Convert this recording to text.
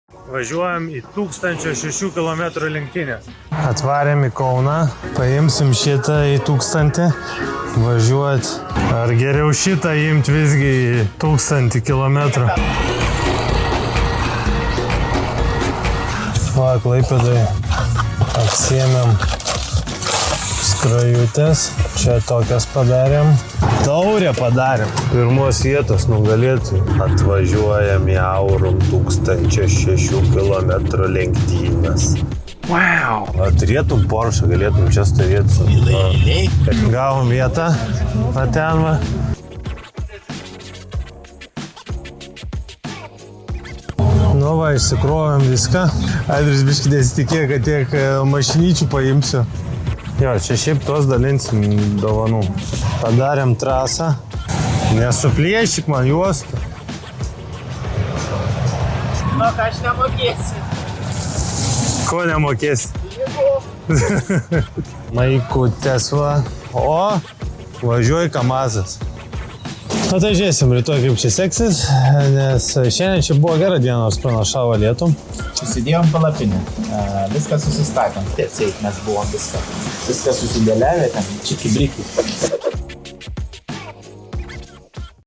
Važiuojam į 1006 km lenktynės. Atvarėm į Kauną, paimsim šitą į 1000 važiuot. Ar geriau šitą imt visgi į 1000 km? Va, Klaipėdai apsiėmėm skrajutės. Čia tokias padarėm. Taurę padarėm. Pirmos vietos nugalėtojai. Atvažiuojam į Aurum 1006 km lenktynės. Wow! Turėtum Porsche, galėtum čia stovėti. Gavom vietą. Va ten va. Nu va, išsikrovėm viską. Adris biškį nesitikėjo, kad tiek mašinyčių paimsiu. Jo, čia šiaip tos dalinsim dovanų. Padarėm trasą. Nesuplėšyk man juostą. Nu, ką aš nemokėsiu. Ko nemokėsi? Maikutės va. O, važiuoji Kamazas. Na tai žiūrėsim rytoj kaip čia seksis, nes šiandien čia buvo gera diena, nors pranašavo lietų. Susidėjom palapinę, viską susistatėm. Tiesiai mes buvom viską susidėliavę ten, čiki-briki.